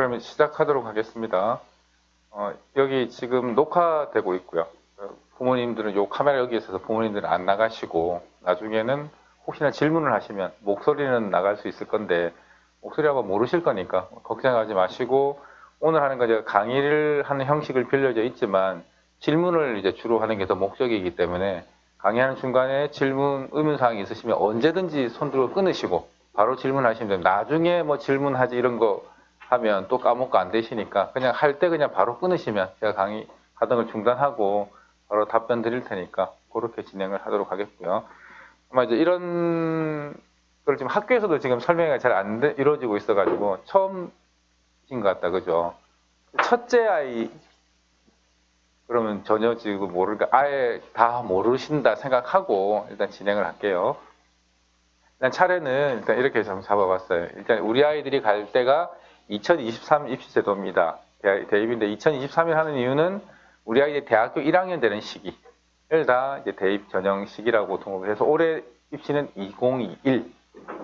그러면 시작하도록 하겠습니다. 여기 지금 녹화되고 있고요. 부모님들은 요 카메라 여기 있어서 부모님들은 안 나가시고 나중에는 혹시나 질문을 하시면 목소리는 나갈 수 있을 건데 목소리하고 모르실 거니까 걱정하지 마시고 오늘 하는 거 제가 강의를 하는 형식을 빌려져 있지만 질문을 이제 주로 하는 게 더 목적이기 때문에 강의하는 중간에 질문, 의문사항이 있으시면 언제든지 손 들고 끊으시고 바로 질문하시면 됩니다. 나중에 뭐 질문하지 이런 거 하면 또 까먹고 안 되시니까 그냥 할 때 그냥 바로 끊으시면 제가 강의 하던 걸 중단하고 바로 답변 드릴 테니까 그렇게 진행을 하도록 하겠고요. 아마 이제 이런 걸 지금 학교에서도 지금 설명이 잘 안 이루어지고 있어가지고 처음인 것 같다, 그죠? 첫째 아이 그러면 전혀 지금 모르니까 아예 다 모르신다 생각하고 일단 진행을 할게요. 일단 차례는 일단 이렇게 좀 잡아봤어요. 일단 우리 아이들이 갈 때가 2023 입시제도입니다. 대입인데 2023일 하는 이유는 우리 아이들이 대학교 1학년 되는 시기를 다 이제 대입 전형 시기라고 통합을 해서 올해 입시는 2021,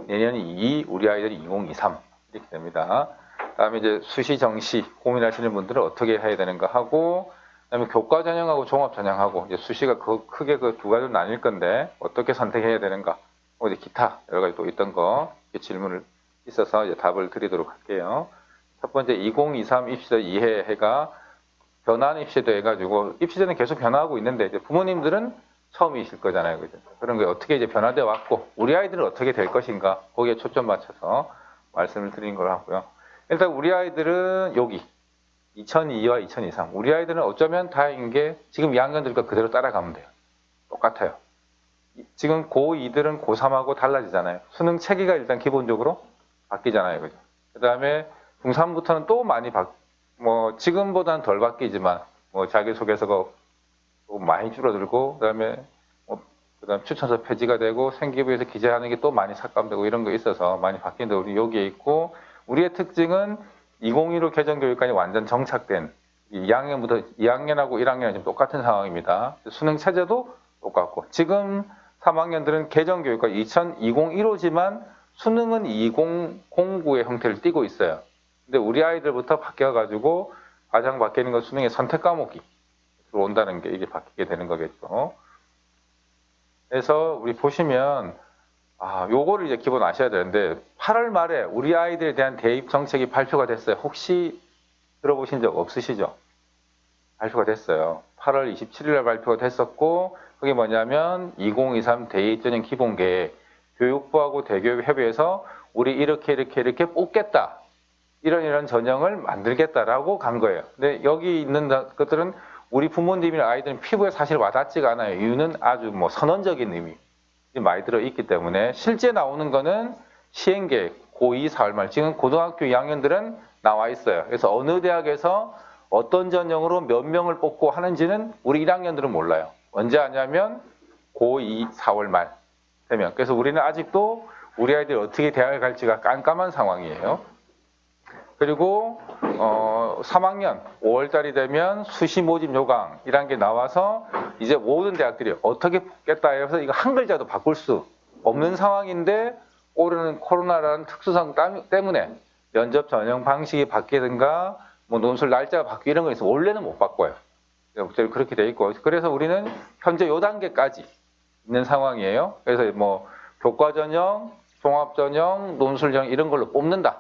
내년이 22, 우리 아이들이 2023 이렇게 됩니다. 다음에 이제 수시 정시 고민하시는 분들은 어떻게 해야 되는가 하고, 그다음에 교과 전형하고 종합 전형하고 이제 수시가 크게 그 두 가지로 나뉠 건데 어떻게 선택해야 되는가, 이제 기타 여러 가지 또 있던 거 질문을 있어서 이제 답을 드리도록 할게요. 첫 번째 2023 입시제 이해가 변환 입시제도 해가지고 입시제는 계속 변화하고 있는데 이제 부모님들은 처음이실 거잖아요, 그죠? 그런 게 어떻게 이제 변화돼 왔고 우리 아이들은 어떻게 될 것인가 거기에 초점 맞춰서 말씀을 드린 걸 하고요. 일단 우리 아이들은 여기 2002와 2023 우리 아이들은 어쩌면 다행인 게 지금 2학년들과 그대로 따라가면 돼요. 똑같아요. 지금 고2들은 고3하고 달라지잖아요. 수능 체계가 일단 기본적으로 바뀌잖아요, 그죠? 그 다음에 중3부터는 또 많이 지금보다는 덜 바뀌지만, 자기소개서가 많이 줄어들고, 그다음 추천서 폐지가 되고, 생기부에서 기재하는 게 또 많이 삭감되고, 이런 거 있어서 많이 바뀌는데, 우리 여기에 있고, 우리의 특징은 2015 개정교육까지 완전 정착된 2학년부터 2학년하고 1학년이 좀 똑같은 상황입니다. 수능 체제도 똑같고, 지금 3학년들은 개정교육과 2015지만 수능은 2009의 형태를 띠고 있어요. 근데 우리 아이들부터 바뀌어가지고 가장 바뀌는 건 수능의 선택 과목이 들어온다는 게 이게 바뀌게 되는 거겠죠. 그래서 우리 보시면 요거를 이제 기본 아셔야 되는데 8월 말에 우리 아이들에 대한 대입 정책이 발표가 됐어요. 혹시 들어보신 적 없으시죠? 발표가 됐어요. 8월 27일에 발표가 됐었고 그게 뭐냐면 2023 대입 전형 기본계획 교육부하고 대교육협의회에서 우리 이렇게 뽑겠다. 이런 전형을 만들겠다라고 간 거예요. 근데 여기 있는 것들은 우리 부모님이나 아이들은 피부에 사실 와닿지가 않아요. 이유는 아주 선언적인 의미 많이 들어있기 때문에 실제 나오는 거는 시행계획 고2 4월 말 지금 고등학교 2학년들은 나와 있어요. 그래서 어느 대학에서 어떤 전형으로 몇 명을 뽑고 하는지는 우리 1학년들은 몰라요. 언제 하냐면 고2 4월 말 되면. 그래서 우리는 아직도 우리 아이들이 어떻게 대학을 갈지가 깜깜한 상황이에요. 그리고 3학년 5월달이 되면 수시 모집 요강이라는 게 나와서 이제 모든 대학들이 어떻게 뽑겠다 해서 이거 한 글자도 바꿀 수 없는 상황인데 올해는 코로나라는 특수상 때문에 면접 전형 방식이 바뀌든가 논술 날짜가 바뀌고 이런 거 있어서 원래는 못 바꿔요. 그렇게 돼 있고 그래서 우리는 현재 요 단계까지 있는 상황이에요. 그래서 교과 전형, 종합 전형, 논술 전형 이런 걸로 뽑는다.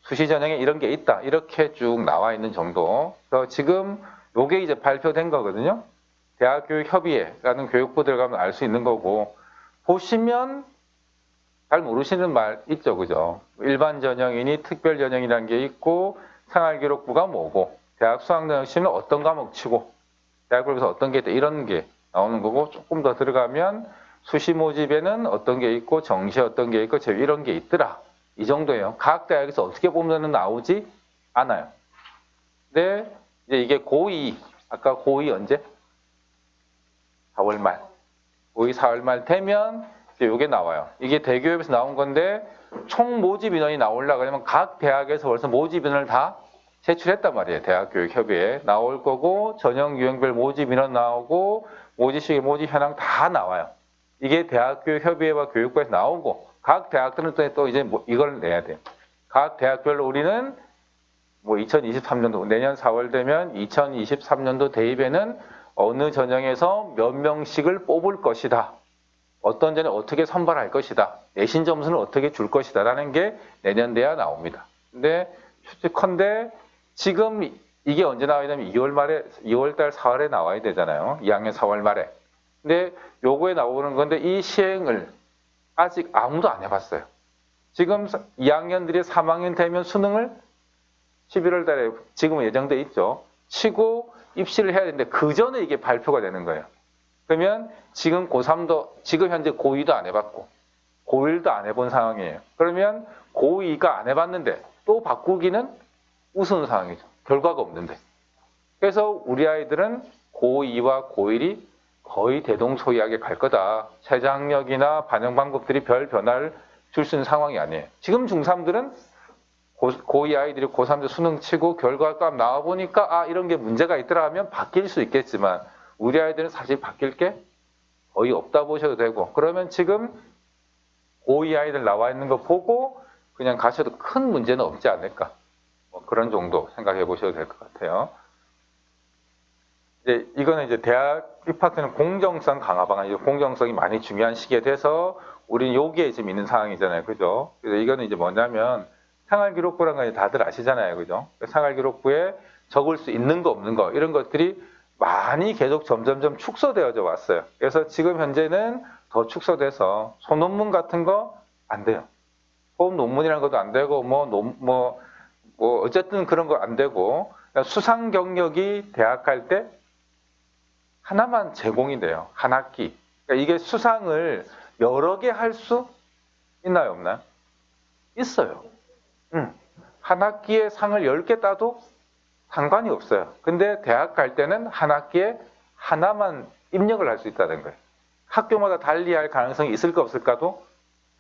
수시 전형에 이런 게 있다. 이렇게 쭉 나와 있는 정도. 그래서 지금 요게 이제 발표된 거거든요. 대학교육협의회라는 교육부 들어가면 알 수 있는 거고 보시면 잘 모르시는 말 있죠, 그죠? 일반 전형이니 특별 전형이라는 게 있고 생활기록부가 뭐고 대학 수학능력 시험은 어떤 과목 치고 대학교에서 어떤 게 있다 이런 게 나오는 거고 조금 더 들어가면 수시 모집에는 어떤 게 있고 정시에 어떤 게 있고 이런 게 있더라. 이 정도예요. 각 대학에서 어떻게 보면 나오지 않아요. 근데 이제 이게 고2, 아까 고2 언제? 4월 말. 고2 4월 말 되면 이제 이게 나와요. 이게 대교협에서 나온 건데 총 모집 인원이 나오려고 하면 각 대학에서 벌써 모집 인원을 다 제출했단 말이에요. 대학교육협의회에 나올 거고 전형 유형별 모집 인원 나오고 모집 시기, 모집 현황 다 나와요. 이게 대학교육협의회와 교육부에서 나오고 각 대학들은 또 이제 이걸 내야 돼요. 각 대학별로 우리는 뭐 2023년도 내년 4월 되면 2023년도 대입에는 어느 전형에서 몇 명씩을 뽑을 것이다. 어떤 전에 어떻게 선발할 것이다. 내신 점수는 어떻게 줄 것이다. 라는 게 내년 돼야 나옵니다. 근데 추측컨대 지금 이게 언제 나와야 되냐면 2월 말에 2월달 4월에 나와야 되잖아요. 2학년 4월 말에. 근데 요거에 나오는 건데 이 시행을 아직 아무도 안 해봤어요. 지금 2학년들이 3학년 되면 수능을 11월 달에 지금은 예정돼 있죠. 치고 입시를 해야 되는데 그 전에 이게 발표가 되는 거예요. 그러면 지금 고3도 지금 현재 고2도 안 해봤고 고1도 안 해본 상황이에요. 그러면 고2가 안 해봤는데 또 바꾸기는 우스운 상황이죠. 결과가 없는데. 그래서 우리 아이들은 고2와 고1이 거의 대동소이하게 갈 거다. 최저학력이나 반영 방법들이 별 변화를 줄 수 있는 상황이 아니에요. 지금 중3들은 고2 아이들이 고3들 수능 치고 결과가 나와보니까 아 이런 게 문제가 있더라 하면 바뀔 수 있겠지만 우리 아이들은 사실 바뀔 게 거의 없다 보셔도 되고 그러면 지금 고2 아이들 나와 있는 거 보고 그냥 가셔도 큰 문제는 없지 않을까 뭐 그런 정도 생각해 보셔도 될 것 같아요. 이거는 이제 대학 입학 때는 공정성 강화 방안, 공정성이 많이 중요한 시기에 돼서 우리는 여기에 지금 있는 상황이잖아요. 그죠? 그래서 이거는 이제 뭐냐면 생활기록부라는 거 다들 아시잖아요. 그죠? 생활기록부에 적을 수 있는 거 없는 거 이런 것들이 많이 계속 점점점 축소되어져 왔어요. 그래서 지금 현재는 더 축소돼서 소논문 같은 거 안 돼요. 호흡 논문이라는 것도 안 되고 뭐 어쨌든 그런 거 안 되고 수상 경력이 대학 갈 때 하나만 제공이 돼요. 한 학기. 그러니까 이게 수상을 여러 개 할 수 있나요? 없나요? 있어요. 한 학기에 상을 10개 따도 상관이 없어요. 근데 대학 갈 때는 한 학기에 하나만 입력을 할 수 있다는 거예요. 학교마다 달리할 가능성이 있을까 없을까도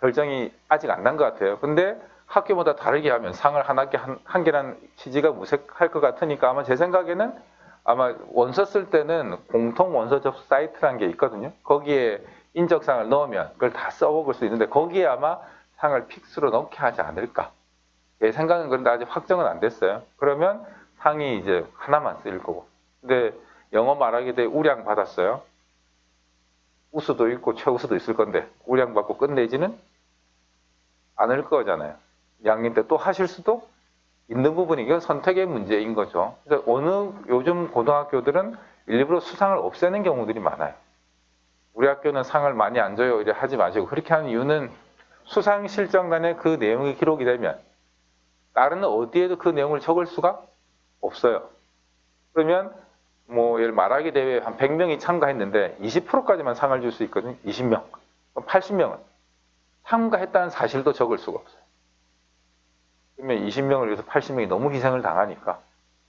결정이 아직 안 난 것 같아요. 근데 학교마다 다르게 하면 상을 한 학기 한 개라는 취지가 무색할 것 같으니까 아마 제 생각에는 아마 원서 쓸 때는 공통 원서 접수 사이트라는 게 있거든요. 거기에 인적사항을 넣으면 그걸 다 써먹을 수 있는데 거기에 아마 상을 픽스로 넣게 하지 않을까. 제 생각은 그런데 아직 확정은 안 됐어요. 그러면 상이 이제 하나만 쓰일 거고. 근데 영어 말하기 대회 우량 받았어요. 우수도 있고 최우수도 있을 건데 우량 받고 끝내지는 않을 거잖아요. 2학년 때 또 하실 수도 있는 부분이 이건 선택의 문제인 거죠. 그래서 요즘 고등학교들은 일부러 수상을 없애는 경우들이 많아요. 우리 학교는 상을 많이 안 줘요. 이제 하지 마시고 그렇게 하는 이유는 수상 실정단에 그 내용이 기록이 되면 다른 어디에도 그 내용을 적을 수가 없어요. 그러면 뭐 예를 말하기 대회에 한 100명이 참가했는데 20%까지만 상을 줄 수 있거든요. 20명. 그럼 80명은 참가했다는 사실도 적을 수가 없어요. 그러면 20명을 위해서 80명이 너무 희생을 당하니까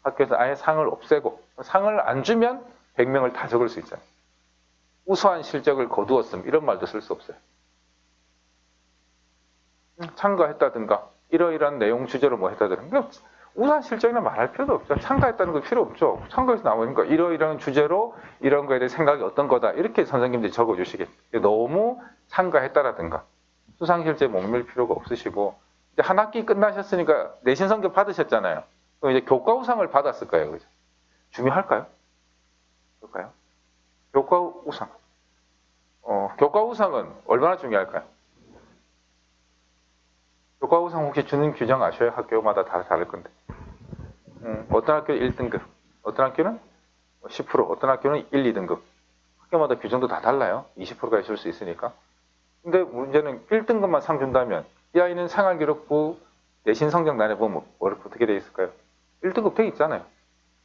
학교에서 아예 상을 없애고 상을 안 주면 100명을 다 적을 수 있잖아요. 우수한 실적을 거두었음 이런 말도 쓸 수 없어요. 참가했다든가 이러이러한 내용 주제로 뭐 했다든가 우수한 실적이나 말할 필요도 없죠. 참가했다는 거 필요 없죠. 참가해서 나오니까 이러이러한 주제로 이런 거에 대해 생각이 어떤 거다 이렇게 선생님들이 적어주시겠죠. 너무 참가했다라든가 수상 실제 목밀 필요가 없으시고 이제 한 학기 끝나셨으니까 내신 성적 받으셨잖아요. 그럼 이제 교과 우상을 받았을 거예요. 그죠? 중요할까요? 그럴까요? 교과 우상. 교과 우상은 얼마나 중요할까요? 교과 우상 혹시 주는 규정 아셔요? 학교마다 다 다를 건데. 어떤 학교는 1등급, 어떤 학교는 10%, 어떤 학교는 1, 2등급. 학교마다 규정도 다 달라요. 20%가 있을 수 있으니까. 근데 문제는 1등급만 상 준다면 이 아이는 생활기록부 내신 성적란에 보면 어떻게 돼 있을까요? 1등급 돼 있잖아요.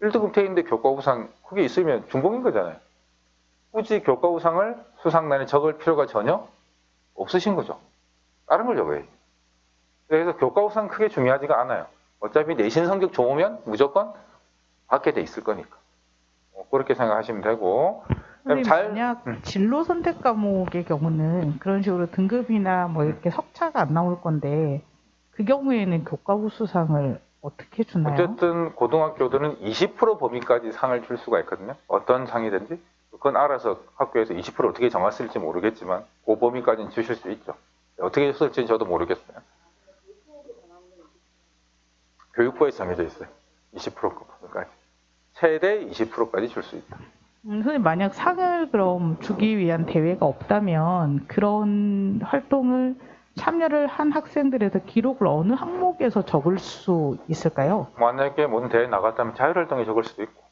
1등급 돼 있는데 교과 우상 그게 있으면 중복인 거잖아요. 굳이 교과 우상을 수상란에 적을 필요가 전혀 없으신 거죠. 다른 걸 적어야지. 그래서 교과 우상 크게 중요하지가 않아요. 어차피 내신 성적 좋으면 무조건 받게 돼 있을 거니까. 그렇게 생각하시면 되고. 만약 진로 선택 과목의 경우는 그런 식으로 등급이나 뭐 이렇게 석차가 안 나올 건데 그 경우에는 교과 우수상을 어떻게 주나요? 어쨌든 고등학교들은 20% 범위까지 상을 줄 수가 있거든요. 어떤 상이든지. 그건 알아서 학교에서 20% 어떻게 정했을지 모르겠지만 그 범위까지는 주실 수 있죠. 어떻게 줬을지는 저도 모르겠어요. 교육부에 정해져 있어요. 20%까지. 최대 20%까지 줄 수 있다. 선생님, 만약 상을 그럼 주기 위한 대회가 없다면 그런 활동을 참여를 한 학생들에서 기록을 어느 항목에서 적을 수 있을까요? 만약에 뭔 대회 나갔다면 자율활동에 적을 수도 있고,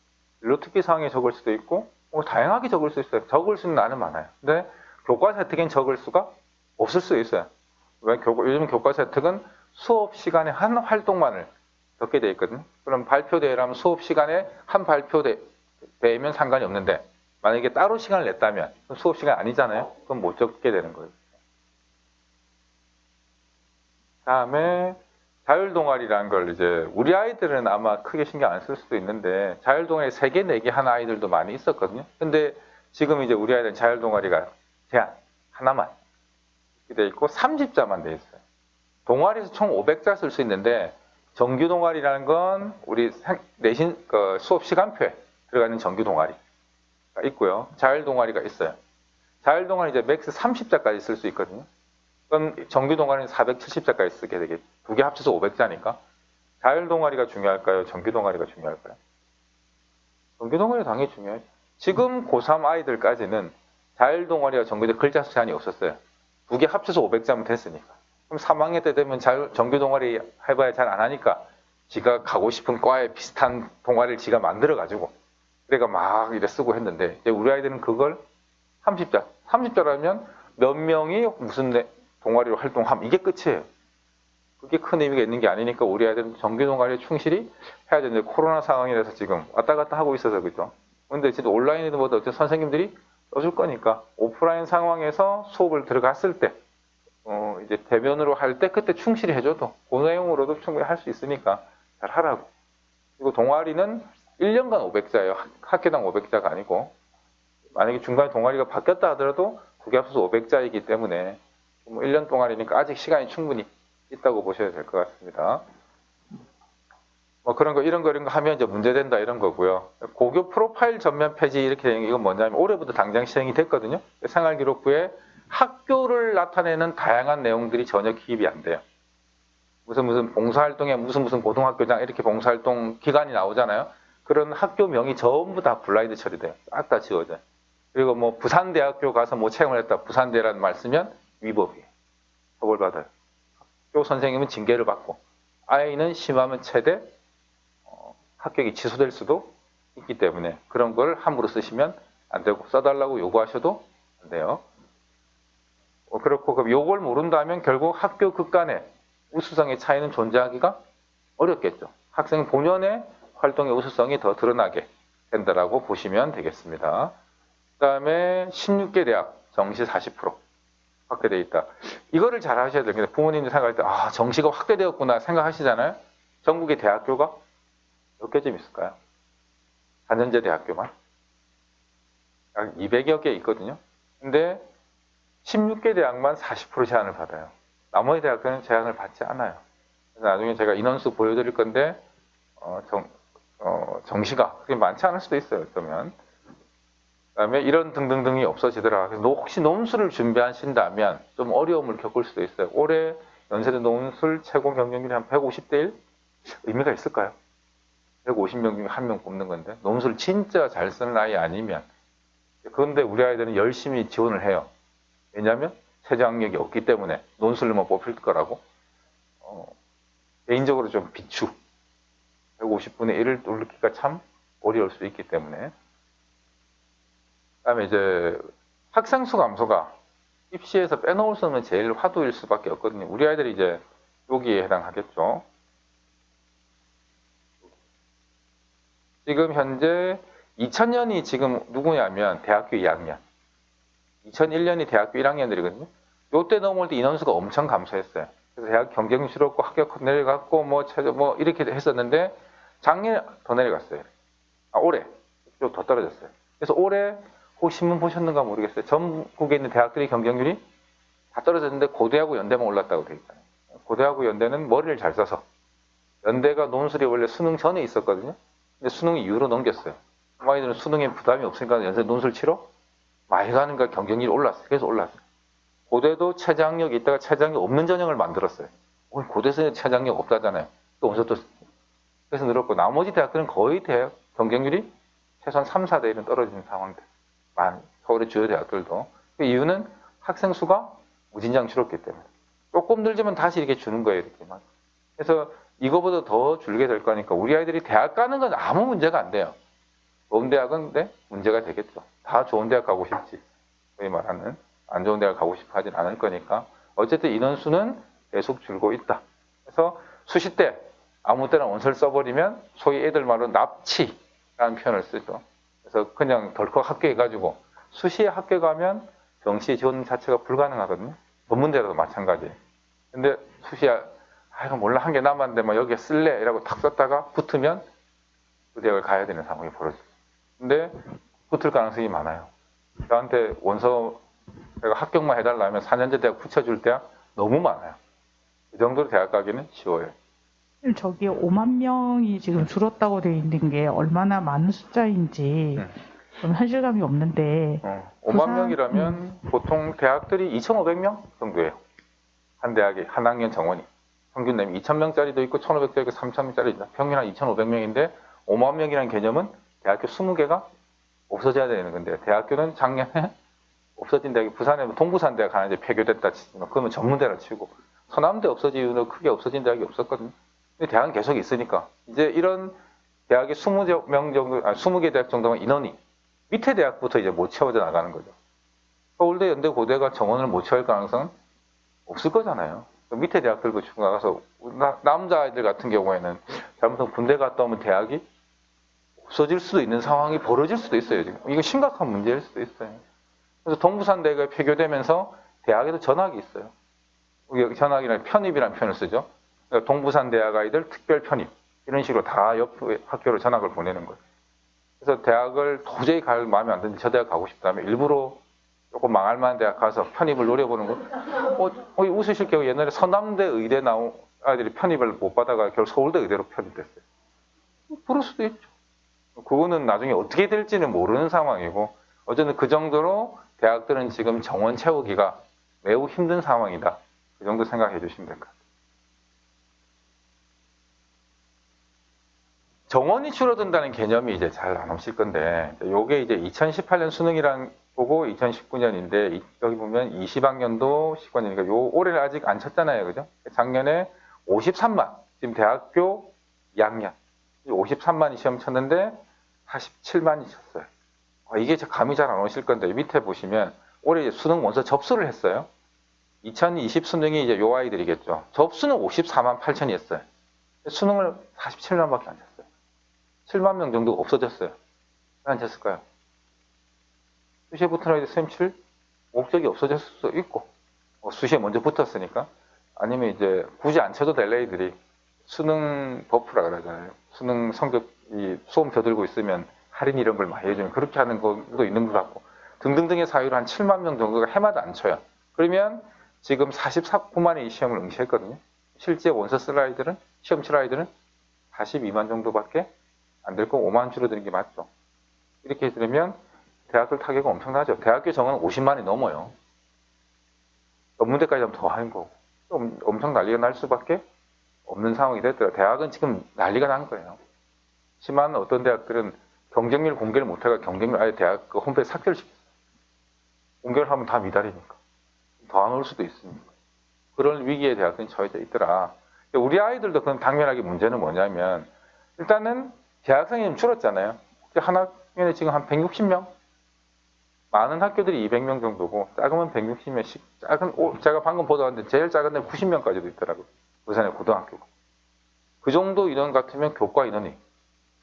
일로특기 사항에 적을 수도 있고, 뭐 다양하게 적을 수 있어요. 적을 수는 나는 많아요. 근데 교과서 혜택엔 적을 수가 없을 수 있어요. 왜? 요즘 교과서 혜택은 수업 시간에 한 활동만을 적게 돼 있거든요. 그럼 발표대회라면 수업 시간에 한 발표대회면 상관이 없는데, 만약에 따로 시간을 냈다면 수업 시간 아니잖아요. 그럼 못 적게 되는 거예요. 다음에 자율동아리라는 걸 이제 우리 아이들은 아마 크게 신경 안 쓸 수도 있는데 자율동아리 3개, 4개 하는 아이들도 많이 있었거든요. 근데 지금 이제 우리 아이들은 자율동아리가 제한 하나만 돼 있고 30자만 돼 있어요. 동아리에서 총 500자 쓸 수 있는데 정규 동아리라는 건 우리 내신 수업 시간표에 들어가는 정규 동아리가 있고요. 자율 동아리가 있어요. 자율 동아리 이제 맥스 30자까지 쓸 수 있거든요. 그럼 정규 동아리는 470자까지 쓰게 되겠죠. 두 개 합쳐서 500자니까. 자율 동아리가 중요할까요? 정규 동아리가 중요할까요? 정규 동아리가 당연히 중요하죠. 지금 고3 아이들까지는 자율 동아리와 정규 동아리 글자 수 제한이 없었어요. 두 개 합쳐서 500자면 됐으니까. 그럼 3학년 때 되면 정규 동아리 해봐야 잘 안 하니까 지가 가고 싶은 과에 비슷한 동아리를 지가 만들어가지고 그래가 막 이래 쓰고 했는데 이제 우리 아이들은 그걸 30자, 30자라면 몇 명이 무슨 동아리로 활동함 이게 끝이에요. 그게 큰 의미가 있는 게 아니니까 우리 아이들은 정규 동아리에 충실히 해야 되는데 코로나 상황이라서 지금 왔다 갔다 하고 있어서 그죠. 근데 진짜 온라인이든 뭐든 어쨌든 선생님들이 써줄 거니까 오프라인 상황에서 수업을 들어갔을 때 이제 대면으로 할 때 그때 충실히 해줘도 그 내용으로도 충분히 할 수 있으니까 잘 하라고. 그리고 동아리는 1년간 500자예요. 학기당 500자가 아니고 만약에 중간에 동아리가 바뀌었다 하더라도 두 개 합쳐서 500자이기 때문에 1년 동아리니까 아직 시간이 충분히 있다고 보셔야 될 것 같습니다. 뭐 그런 거 이런 거 하면 이제 문제된다 이런 거고요. 고교 프로파일 전면 폐지 이렇게 되는 게 이건 뭐냐면 올해부터 당장 시행이 됐거든요. 생활기록부에 학교를 나타내는 다양한 내용들이 전혀 기입이 안 돼요. 무슨 봉사활동에 무슨 고등학교장 이렇게 봉사활동 기간이 나오잖아요. 그런 학교명이 전부 다 블라인드 처리돼요. 싹 다 지워져요. 그리고 뭐 부산대학교 가서 뭐 채용을 했다. 부산대라는 말 쓰면 위법이에요. 처벌받아요. 학교 선생님은 징계를 받고 아이는 심하면 최대 합격이 취소될 수도 있기 때문에 그런 걸 함부로 쓰시면 안 되고 써달라고 요구하셔도 안 돼요. 그렇고 그럼 요걸 모른다면 결국 학교 극간의 우수성의 차이는 존재하기가 어렵겠죠. 학생 본연의 활동의 우수성이 더 드러나게 된다라고 보시면 되겠습니다. 그 다음에 16개 대학 정시 40% 확대되어 있다. 이거를 잘 하셔야 됩니다. 부모님들 생각할 때 정시가 확대되었구나 생각하시잖아요. 전국의 대학교가 몇 개쯤 있을까요? 4년제 대학교만 약 200여 개 있거든요. 근데 16개 대학만 40% 제한을 받아요. 나머지 대학교는 제한을 받지 않아요. 그래서 나중에 제가 인원수 보여드릴 건데 정시가 그렇게 많지 않을 수도 있어요. 어쩌면. 그다음에 이런 등등등이 없어지더라. 그래서 혹시 논술을 준비하신다면 좀 어려움을 겪을 수도 있어요. 올해 연세대 논술 최고 경쟁률이 한 150대 1? 의미가 있을까요? 150명 중에 한 명 뽑는 건데 논술 진짜 잘 쓰는 아이 아니면 그런데 우리 아이들은 열심히 지원을 해요. 왜냐하면 최저학력이 없기 때문에 논술로만 뽑힐 거라고 개인적으로 좀 비추 150분의 1을 뚫기가 참 어려울 수 있기 때문에 그다음에 이제 학생수 감소가 입시에서 빼놓을 수 없는 제일 화두일 수밖에 없거든요. 우리 아이들이 이제 여기에 해당하겠죠. 지금 현재 2000년이 지금 누구냐면 대학교 2학년 2001년이 대학교 1학년들이거든요. 요때 넘어올 때 인원수가 엄청 감소했어요. 그래서 대학 경쟁 치렀고 합격 내려갔고 뭐 이렇게 했었는데 작년에 더 내려갔어요. 올해 좀 더 떨어졌어요. 그래서 올해 혹시 신문 보셨는가 모르겠어요. 전국에 있는 대학들의 경쟁률이 다 떨어졌는데 고대하고 연대만 올랐다고 되어 있잖아요. 고대하고 연대는 머리를 잘 써서 연대가 논술이 원래 수능 전에 있었거든요. 근데 수능 이후로 넘겼어요. 아이들은 수능에 부담이 없으니까 연세 논술 치러 많이 가는가 경쟁률이 올랐어요. 그래서 올랐어요. 고대도 최저학력이 있다가 최저학력 없는 전형을 만들었어요. 오늘 고대에서 최저학력 없다잖아요. 또 어디서 또 그래서 늘었고 나머지 대학들은 거의 대학 경쟁률이 최소한 3, 4대 1은 떨어지는 상황들. 서울의 주요 대학들도. 그 이유는 학생 수가 무진장 줄었기 때문에. 조금 늘지만 다시 이렇게 주는 거예요, 이렇게만. 그래서 이거보다 더 줄게 될 거니까 우리 아이들이 대학 가는 건 아무 문제가 안 돼요. 좋은 대학은 근데 문제가 되겠죠. 다 좋은 대학 가고 싶지. 소위 말하는 안 좋은 대학 가고 싶어 하진 않을 거니까 어쨌든 인원수는 계속 줄고 있다. 그래서 수시 때 아무 때나 원서를 써버리면 소위 애들 말로 납치라는 표현을 쓰죠. 그래서 그냥 덜컥 합격해가지고 수시에 합격하면 병시 지원 자체가 불가능하거든요. 전문대라도 마찬가지예요. 근데 수시에 이거 몰라 한 개 남았는데 뭐 여기에 쓸래 이라고 탁 썼다가 붙으면 그 대학을 가야 되는 상황이 벌어져요. 근데 붙을 가능성이 많아요. 저한테 원서 내가 합격만 해달라 하면 4년제 대학 붙여줄 대학 너무 많아요. 그 정도로 대학 가기는 쉬워요. 저기 5만 명이 지금 줄었다고 돼 있는 게 얼마나 많은 숫자인지 좀 현실감이 없는데 5만 명이라면 보통 대학들이 2,500명 정도예요. 한 대학에 한 학년 정원이. 평균 내면 2,000명짜리도 있고 1,500짜리 있고 3,000명짜리 있다. 평균 한 2,500명인데 5만 명이라는 개념은 대학교 20개가 없어져야 되는 건데 대학교는 작년에 없어진 대학이 부산에 동부산 대학 하나 이제 폐교됐다 치지만 그러면 전문대라 치고 서남대 없어진 이유는 크게 없어진 대학이 없었거든요. 근데 대학은 계속 있으니까 이제 이런 대학이 20명 정도, 20개 대학 정도면 인원이 밑에 대학부터 이제 못 채워져 나가는 거죠. 서울대, 연대, 고대가 정원을 못 채울 가능성은 없을 거잖아요. 밑에 대학들도 지금 나가서 남자아이들 같은 경우에는 잘못하면 군대 갔다 오면 대학이 없어질 수도 있는 상황이 벌어질 수도 있어요. 지금. 이거 심각한 문제일 수도 있어요. 그래서 동부산대가 폐교되면서 대학에도 전학이 있어요. 여기 전학이나 편입이라는 표현을 쓰죠. 그러니까 동부산대학 아이들 특별 편입 이런 식으로 다 옆 학교로 전학을 보내는 거예요. 그래서 대학을 도저히 갈 마음이 안 드는데 저 대학 가고 싶다면 일부러 조금 망할 만한 대학 가서 편입을 노려보는 거. 웃으실 경우 옛날에 서남대 의대 나온 아이들이 편입을 못 받아가 결국 서울대 의대로 편입됐어요. 그럴 수도 있죠. 그거는 나중에 어떻게 될지는 모르는 상황이고 어쨌든 그 정도로 대학들은 지금 정원 채우기가 매우 힘든 상황이다. 그 정도 생각해 주시면 될 것 같아요. 정원이 줄어든다는 개념이 이제 잘 안 오실 건데 요게 이제 2018년 수능이랑 보고 2019년인데 여기 보면 20학년도 19학년이니까 요 올해를 아직 안 쳤잖아요. 그죠? 작년에 53만 지금 대학교 2학년 53만이 시험 쳤는데 47만이 쳤어요. 이게 감이 잘 안 오실 건데 밑에 보시면 올해 이제 수능 원서 접수를 했어요. 2020 수능이 이제 요 아이들이겠죠. 접수는 54만 8천이었어요. 수능을 47만밖에 안 쳤어요. 7만 명 정도 없어졌어요. 왜 안 쳤을까요? 수시에 붙은 아이들 시험 칠 목적이 없어졌을 수도 있고 수시에 먼저 붙었으니까 아니면 이제 굳이 안 쳐도 될 애들이 수능 버프라 그러잖아요. 수능 성적이 수험 벼들고 있으면 할인 이런 걸 많이 해주면 그렇게 하는 것도 있는 것 같고 등등등의 사유로 한 7만 명 정도가 해마다 안 쳐요. 그러면 지금 44%만의 이 시험을 응시했거든요. 실제 원서 쓸 아이들은 시험 칠 아이들은 42만 정도밖에 안 될 거 5만 줄어드는 게 맞죠. 이렇게 들으면 대학들 타격은 엄청나죠. 대학교 정원은 50만이 넘어요. 전문대까지 하면 더 하는 거고 엄청 난리가 날 수밖에 없는 상황이 됐더라고요. 대학은 지금 난리가 난 거예요. 하지만 어떤 대학들은 경쟁률 공개를 못해가 경쟁률 아예 대학 그 홈페이지 삭제를 시켰어요. 공개를 하면 다 미달이니까. 더 안 올 수도 있으니까. 그런 위기에 대학들이 처해져 있더라. 우리 아이들도 그럼 당면하게 문제는 뭐냐면 일단은 대학생이 좀 줄었잖아요. 한 학년에 지금 한 160명? 많은 학교들이 200명 정도고 작으면 160명씩 제가 방금 보도했는데 제일 작은 데는 90명까지도 있더라고요. 부산의 고등학교가. 그 정도 인원 같으면 교과 인원이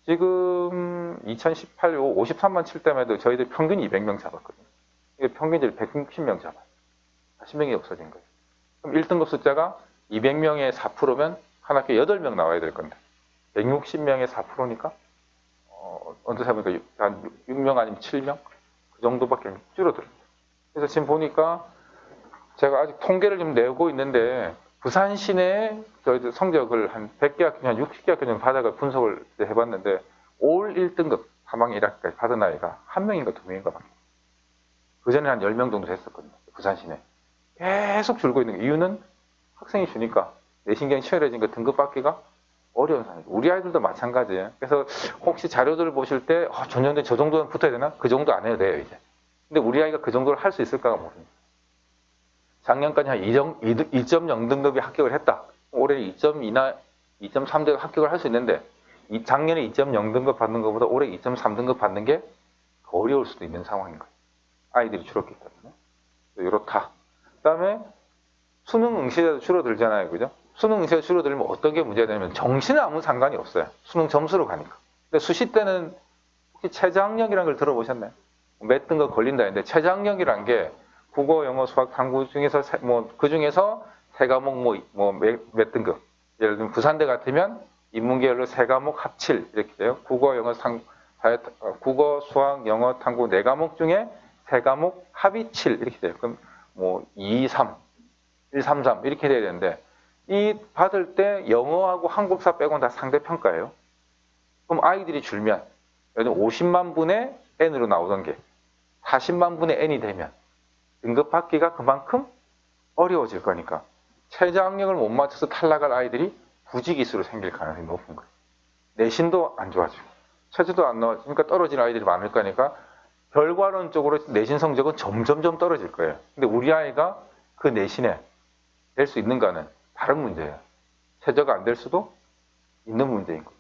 지금 2018, 53만 칠 때만 해도 저희들 평균 200명 잡았거든요. 이게 평균이 160명 잡아요. 40명이 없어진 거예요. 그럼 1등급 숫자가 200명의 4%면 한 학교에 8명 나와야 될 건데 160명의 4%니까 어느 생각해보니까 한 6명 아니면 7명? 그 정도밖에 줄어들어요. 그래서 지금 보니까 제가 아직 통계를 좀 내고 있는데 부산 시내에 저희들 성적을 한 100개 학교, 한 60개 학교 정도 받아가 분석을 해봤는데 올 1등급 3학년 1학기까지 받은 아이가 1명인가 2명인가 밖에. 그전에 한 10명 정도 됐었거든요. 부산 시내. 계속 줄고 있는 게 이유는 학생이 주니까 내신경이 치열해진 거 등급 받기가 어려운 상황이죠. 우리 아이들도 마찬가지예요. 그래서 혹시 자료들을 보실 때 전년도에 저 정도는 붙어야 되나? 그 정도 안 해도 돼요, 이제. 근데 우리 아이가 그 정도를 할 수 있을까가 모릅니다. 작년까지 한 2.0 등급이 합격을 했다. 올해 2.2나 2.3 등급 합격을 할 수 있는데 작년에 2.0 등급 받는 것보다 올해 2.3 등급 받는 게 더 어려울 수도 있는 상황인 거예요. 아이들이 줄었기 때문에. 이렇다. 그 다음에 수능 응시자도 줄어들잖아요. 그죠? 수능 응시가 줄어들면 어떤 게 문제가 되냐면 정시는 아무 상관이 없어요. 수능 점수로 가니까. 근데 수시 때는 혹시 최저학력이라는 걸 들어보셨나요? 몇 등급 걸린다 했는데 최저학력이란 게 국어, 영어, 수학, 탐구 중에서 그 중에서 세 과목 몇 등급. 예를 들면 부산대 같으면 인문계열로 세 과목 합칠 이렇게 돼요. 국어, 수학, 영어, 탐구 네 과목 중에 세 과목 합이 7 이렇게 돼요. 그럼 2, 3, 1, 3, 3 이렇게 돼야 되는데 이 받을 때 영어하고 한국사 빼고는 다 상대평가예요. 그럼 아이들이 줄면 예를 들면 50만 분의 n으로 나오던 게 40만 분의 n이 되면 등급 받기가 그만큼 어려워질 거니까 최저학력을 못 맞춰서 탈락할 아이들이 부지기수로 생길 가능성이 높은 거예요. 내신도 안 좋아지고 최저도 안 나와지니까 떨어지는 아이들이 많을 거니까 결과론적으로 내신 성적은 점점점 떨어질 거예요. 근데 우리 아이가 그 내신에 될 수 있는가는 다른 문제예요. 최저가 안 될 수도 있는 문제인 거예요.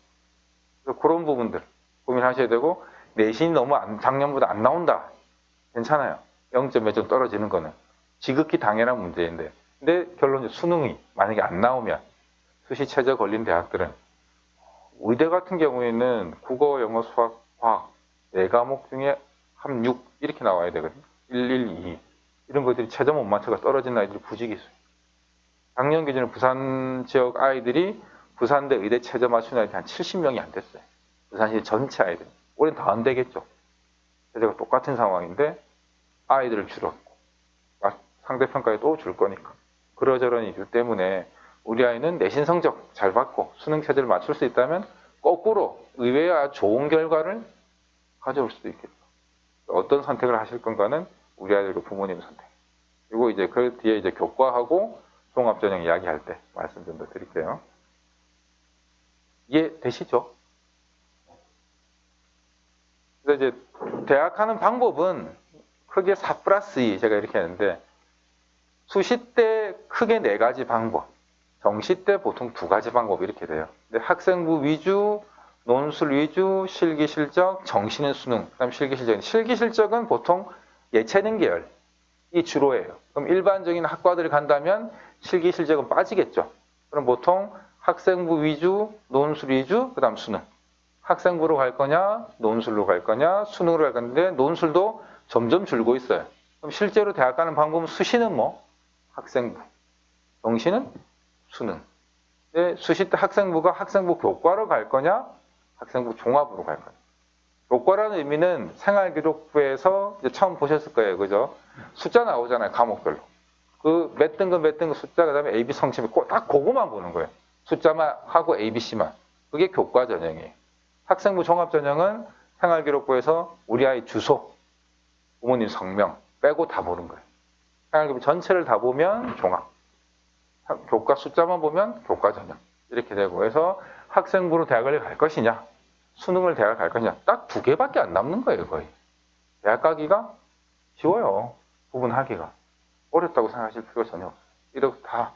그래서 그런 부분들 고민하셔야 되고 내신이 너무 작년보다 안 나온다. 괜찮아요. 0점 몇 점 떨어지는 거는 지극히 당연한 문제인데 근데 결론적으로 수능이 만약에 안 나오면 수시 최저 걸린 대학들은 의대 같은 경우에는 국어, 영어, 수학, 과학 네 과목 중에 한 6 이렇게 나와야 되거든요. 1, 1, 2 이런 것들이 최저 못 맞춰가 떨어진 아이들이 부지기수. 작년 기준으로 부산 지역 아이들이 부산대 의대 최저 맞춘 아이들이 한 70명이 안 됐어요. 부산시 전체 아이들. 올해는 더 안 되겠죠. 최저가 똑같은 상황인데 아이들을 줄였고 상대평가에 또 줄 거니까. 그러저런 이유 때문에 우리 아이는 내신 성적 잘 받고 수능 최저를 맞출 수 있다면 거꾸로 의외야 좋은 결과를 가져올 수도 있겠죠. 어떤 선택을 하실 건가는 우리 아이들과 부모님 선택. 그리고 이제 그 뒤에 이제 교과하고 종합전형 이야기할 때 말씀 좀 더 드릴게요. 이해되시죠? 그래서 이제 대학하는 방법은 크게 4+2 제가 이렇게 하는데 수시 때 크게 4가지 방법, 정시 때 보통 2가지 방법 이렇게 돼요. 근데 학생부 위주, 논술 위주, 실기실적, 정시는 수능, 그다음 실기실적. 실기실적은 보통 예체능 계열이 주로예요. 그럼 일반적인 학과들을 간다면 실기실적은 빠지겠죠. 그럼 보통 학생부 위주, 논술 위주, 그다음 수능. 학생부로 갈 거냐, 논술로 갈 거냐, 수능으로 갈 건데 논술도 점점 줄고 있어요. 그럼 실제로 대학 가는 방법은 수시는 학생부, 정시는 수능. 근데 수시 때 학생부가 학생부 교과로 갈 거냐, 학생부 종합으로 갈 거냐. 교과라는 의미는 생활기록부에서 이제 처음 보셨을 거예요, 그죠? 숫자 나오잖아요, 과목별로. 그 몇 등급 숫자 그다음에 A, B 성심이 딱 그거만 보는 거예요. 숫자만 하고 A, B, C만. 그게 교과 전형이에요. 학생부 종합 전형은 생활기록부에서 우리 아이 주소, 부모님 성명 빼고 다 보는 거예요. 생활기록 전체를 다 보면 종합. 교과 숫자만 보면 교과 전형. 이렇게 되고 해서 학생부로 대학을 갈 것이냐, 수능을 대학을 갈 것이냐 딱 2개밖에 안 남는 거예요, 거의. 대학 가기가 쉬워요. 구분하기가. 어렵다고 생각하실 필요가 전혀 없어요. 이렇게 다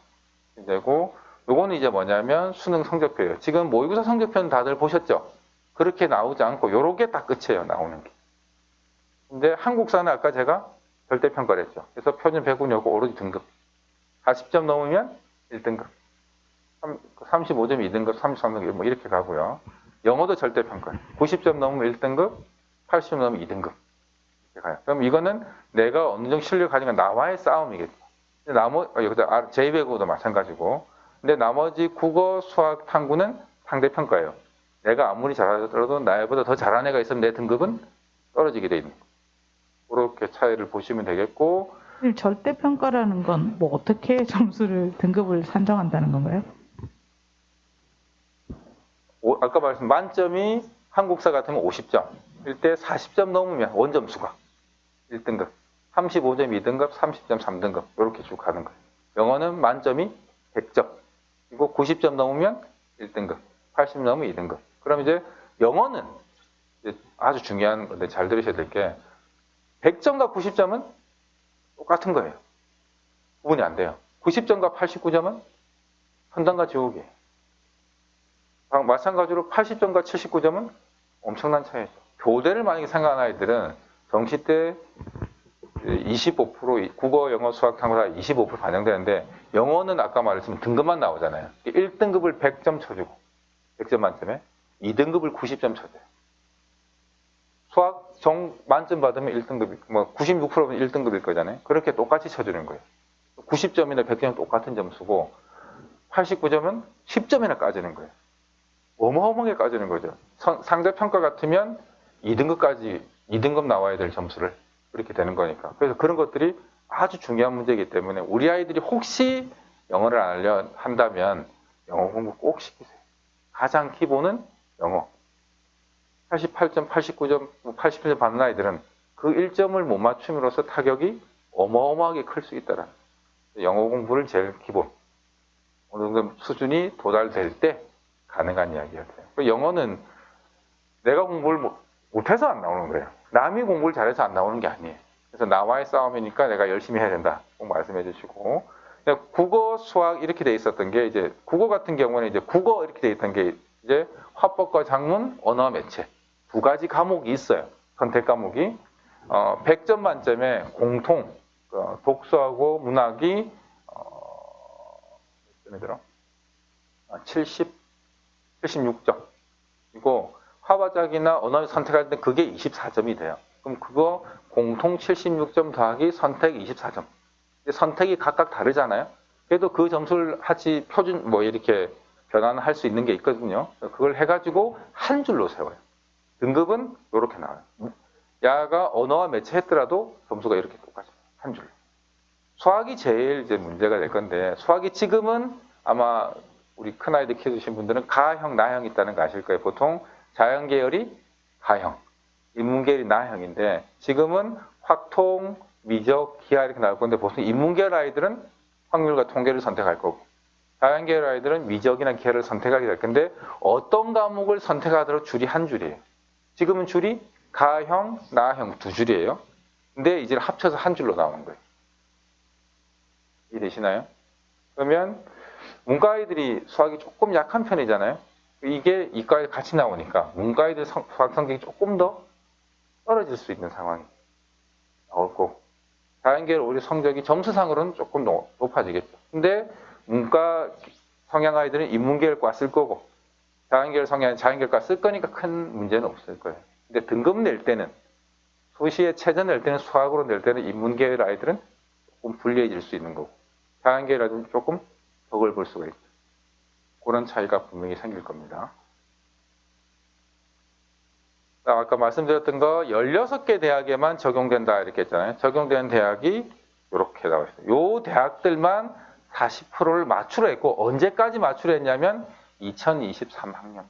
되고 요거는 이제 뭐냐면 수능 성적표예요. 지금 모의고사 성적표는 다들 보셨죠? 그렇게 나오지 않고 요렇게 딱 끝이에요, 나오는 게. 근데 한국사는 아까 제가 절대평가를 했죠. 그래서 표준 100은 요거 오로지 등급. 40점 넘으면 1등급. 35점 2등급, 33등급 이렇게 가고요. 영어도 절대평가. 90점 넘으면 1등급, 80점 넘으면 2등급. 이렇게 가요. 그럼 이거는 내가 어느 정도 실력을 가지고 나와의 싸움이겠죠. 여기서 제2외국어도 마찬가지고. 근데 나머지 국어, 수학, 탐구는 상대평가예요. 내가 아무리 잘하더라도 나보다 더 잘하는 애가 있으면 내 등급은 떨어지게 돼 있는 거예요. 그렇게 차이를 보시면 되겠고. 절대평가라는 건 어떻게 등급을 산정한다는 건가요? 아까 말씀 만점이 한국사 같으면 50점. 일때 40점 넘으면 원점수가 1등급. 35점 2등급, 30점 3등급. 이렇게 쭉 가는 거예요. 영어는 만점이 100점. 그리고 90점 넘으면 1등급. 80 넘으면 2등급. 그럼 이제 영어는 이제 아주 중요한 건데 잘 들으셔야 될 게 100점과 90점은 똑같은 거예요. 구분이 안 돼요. 90점과 89점은 천당과 지옥이에요. 마찬가지로 80점과 79점은 엄청난 차이죠. 교대를 만약에 생각하는 아이들은 정시 때 25% 국어, 영어, 수학, 탐구가 25% 반영되는데 영어는 아까 말했지만 등급만 나오잖아요. 1등급을 100점 쳐주고 100점 만점에 2등급을 90점 쳐줘요. 수학 만점 받으면 1등급이 뭐 96%면 1등급일 거잖아요. 그렇게 똑같이 쳐주는 거예요. 90점이나 100점은 똑같은 점수고 89점은 10점이나 까지는 거예요. 어마어마하게 까지는 거죠. 상대평가 같으면 2등급 나와야 될 점수를 그렇게 되는 거니까. 그래서 그런 것들이 아주 중요한 문제이기 때문에 우리 아이들이 혹시 영어를 안 하려 한다면 영어 공부 꼭 시키세요. 가장 기본은 영어. 88점, 89점, 87점 받는 아이들은 그 1점을 못 맞춤으로써 타격이 어마어마하게 클 수 있다라. 영어 공부를 제일 기본. 어느 정도 수준이 도달될 때 가능한 이야기였어요. 영어는 내가 공부를 못해서 안 나오는 거예요. 남이 공부를 잘해서 안 나오는 게 아니에요. 그래서 나와의 싸움이니까 내가 열심히 해야 된다. 꼭 말씀해 주시고. 국어, 수학 이렇게 돼 있었던 게 이제 국어 같은 경우는 이제 국어 이렇게 돼 있던 게 이제 화법과 작문, 언어와 매체 두 가지 과목이 있어요. 선택 과목이 100점 만점에 공통 독서하고 문학이 76점. 그리고 화와작이나 언어를 선택할 때 그게 24점이 돼요. 그럼 그거 공통 76점 더하기 선택 24점. 선택이 각각 다르잖아요. 그래도 그 점수를 하지 표준 뭐 이렇게 변환할 수 있는 게 있거든요. 그걸 해가지고 한 줄로 세워요. 등급은 이렇게 나와요. 야가 언어와 매체 했더라도 점수가 이렇게 똑같아요. 한 줄로. 수학이 제일 이제 문제가 될 건데 수학이 지금은 아마 우리 큰아이들 키워주신 분들은 가형, 나형이 있다는 거 아실 거예요. 보통 자연계열이 가형, 인문계열이 나형인데 지금은 확통, 미적, 기하 이렇게 나올 건데 보통 인문계열 아이들은 확률과 통계를 선택할 거고 자연계열 아이들은 미적이나 기하를 선택하게 될 건데 어떤 과목을 선택하더라도 줄이 한 줄이에요. 지금은 줄이 가형, 나형 두 줄이에요. 근데 이제 합쳐서 한 줄로 나오는 거예요. 이해되시나요? 그러면 문과 아이들이 수학이 조금 약한 편이잖아요. 이게 이과에 같이 나오니까 문과 아이들 수학 성적이 조금 더 떨어질 수 있는 상황이 나올 거고 자연계열 오히려 성적이 점수상으로는 조금 높아지겠죠. 근데 문과 성향 아이들은 인문계열과 쓸 거고 자연계열 성향은 자연계열과 쓸 거니까 큰 문제는 없을 거예요. 근데 등급 낼 때는 수시에 최저 낼 때는 수학으로 낼 때는 인문계열 아이들은 조금 불리해질 수 있는 거고 자연계열 아이들은 조금 덕을 볼 수가 있죠. 그런 차이가 분명히 생길 겁니다. 아까 말씀드렸던 거 16개 대학에만 적용된다 이렇게 했잖아요. 적용되는 대학이 이렇게 나와 있어요. 요 대학들만 40%를 맞추려 했고 언제까지 맞추려 했냐면 2023학년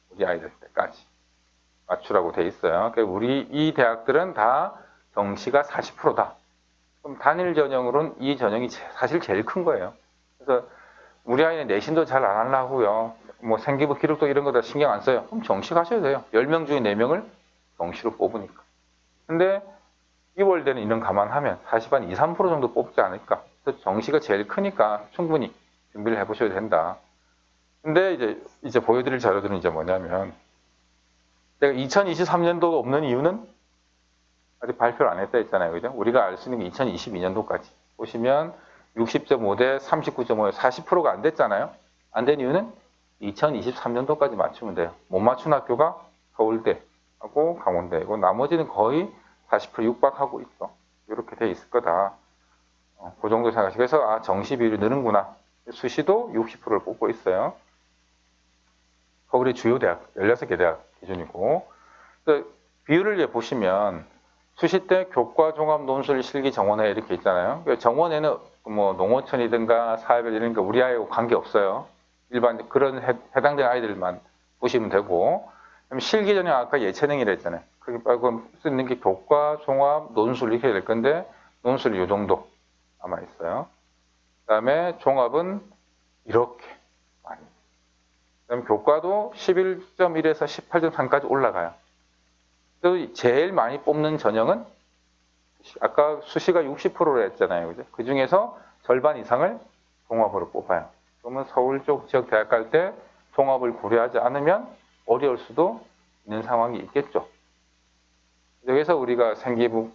우리 아이들 때까지 맞추라고 돼 있어요. 그러니까 우리 이 대학들은 다 정시가 40%다. 그럼 단일 전형으로는 이 전형이 사실 제일 큰 거예요. 그래서 우리 아이는 내신도 잘 안 하려고요. 뭐 생기부 기록도 이런 거 다 신경 안 써요. 그럼 정시 가셔야 돼요. 10명 중에 4명을 정시로 뽑으니까. 근데 2월되는 인원 감안하면 사실 한 2, 3% 정도 뽑지 않을까. 그래서 정시가 제일 크니까 충분히 준비를 해보셔야 된다. 근데 이제 보여드릴 자료들은 이제 뭐냐면 내가 2023년도가 없는 이유는 아직 발표를 안 했다 했잖아요. 그죠? 우리가 알 수 있는 게 2022년도까지. 보시면 60.5대 39.5에 40%가 안 됐잖아요. 안 된 이유는 2023년도까지 맞추면 돼요. 못 맞춘 학교가 서울대하고 강원대이고 나머지는 거의 40% 육박하고 있어. 이렇게 돼 있을 거다. 그 정도 생각하시고 그래서 정시 비율이 느는구나. 수시도 60%를 뽑고 있어요. 서울의 주요 대학 16개 대학 기준이고 비율을 이제 보시면 수시 때 교과 종합 논술 실기 정원회 이렇게 있잖아요. 정원회는 뭐 농어촌이든가 사회별 이런 거 우리 아이하고 관계 없어요. 일반 그런 해당된 아이들만 보시면 되고 실기 전형 아까 예체능이라 했잖아요. 그게 말고 쓰는 게 교과 종합 논술 이렇게 될 건데 논술 이 정도 남아 있어요. 그다음에 종합은 이렇게 많이. 그다음에 교과도 11.1에서 18.3까지 올라가요. 또 제일 많이 뽑는 전형은 아까 수시가 60%로 했잖아요. 그죠? 그 중에서 절반 이상을 종합으로 뽑아요. 그러면 서울 쪽 지역 대학 갈 때 종합을 고려하지 않으면 어려울 수도 있는 상황이 있겠죠. 여기서 우리가 생기부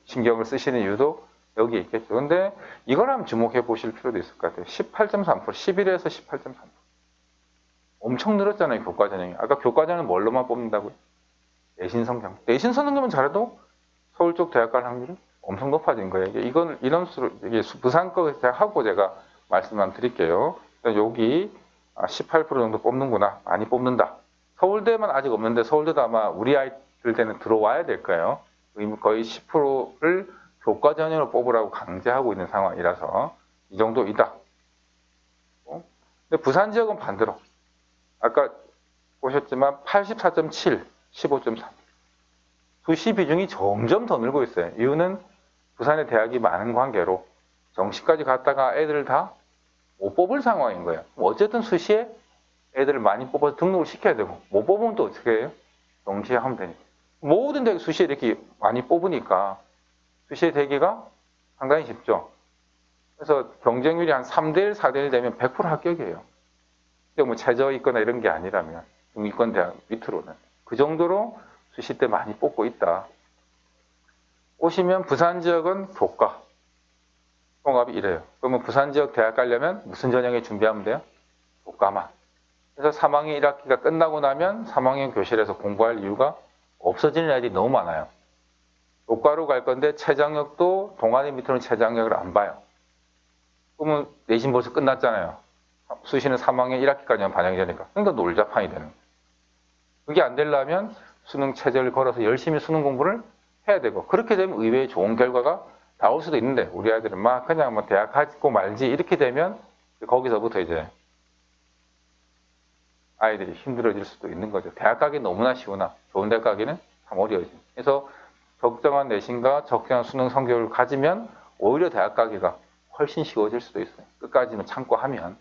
신경을 쓰시는 이유도 여기 있겠죠. 근데 이걸 한번 주목해 보실 필요도 있을 것 같아요. 18.3%, 11에서 18.3%. 엄청 늘었잖아요, 교과 전형이. 아까 교과 전형은 뭘로만 뽑는다고요? 내신 성경. 내신 성경만 잘해도 서울 쪽 대학 갈 확률이 엄청 높아진 거예요. 이건 이런 수로 이게 부산거 대학하고 제가 말씀만 드릴게요. 여기 18% 정도 뽑는구나. 많이 뽑는다. 서울대만 아직 없는데 서울대도 아마 우리 아이들 때는 들어와야 될 거예요. 거의 10%를 교과 전형으로 뽑으라고 강제하고 있는 상황이라서 이 정도이다. 근데 부산 지역은 반대로. 아까 보셨지만 84.7, 15.3. 수시 비중이 점점 더 늘고 있어요. 이유는 부산의 대학이 많은 관계로 정시까지 갔다가 애들을 다 못 뽑을 상황인 거예요. 어쨌든 수시에 애들을 많이 뽑아서 등록을 시켜야 되고 못 뽑으면 또 어떻게 해요? 정시에 하면 되니까. 모든 대학 수시에 이렇게 많이 뽑으니까 수시에 되기가 상당히 쉽죠. 그래서 경쟁률이 한 3대1, 4대1 되면 100% 합격이에요. 근데 뭐 최저 있거나 이런 게 아니라면 중위권 대학 밑으로는 그 정도로 수시 때 많이 뽑고 있다. 오시면 부산 지역은 교과 종합이 이래요. 그러면 부산 지역 대학 가려면 무슨 전형에 준비하면 돼요? 교과만. 그래서 3학년 1학기가 끝나고 나면 3학년 교실에서 공부할 이유가 없어지는 애들이 너무 많아요. 교과로 갈 건데 최장력도 동아리 밑으로는 최장력을 안 봐요. 그러면 내신 벌써 끝났잖아요. 수시는 3학년 1학기까지만 반영이 되니까. 그러니까 놀자판이 되는 거예요. 그게 안 되려면 수능 체제를 걸어서 열심히 수능 공부를 해야 되고 그렇게 되면 의외의 좋은 결과가 나올 수도 있는데 우리 아이들은 막 그냥 뭐 대학 가고 말지 이렇게 되면 거기서부터 이제 아이들이 힘들어질 수도 있는 거죠. 대학 가기 너무나 쉬우나 좋은 대학 가기는 참 어려워지. 그래서 적정한 내신과 적정한 수능 성적을 가지면 오히려 대학 가기가 훨씬 쉬워질 수도 있어요. 끝까지는 참고 하면.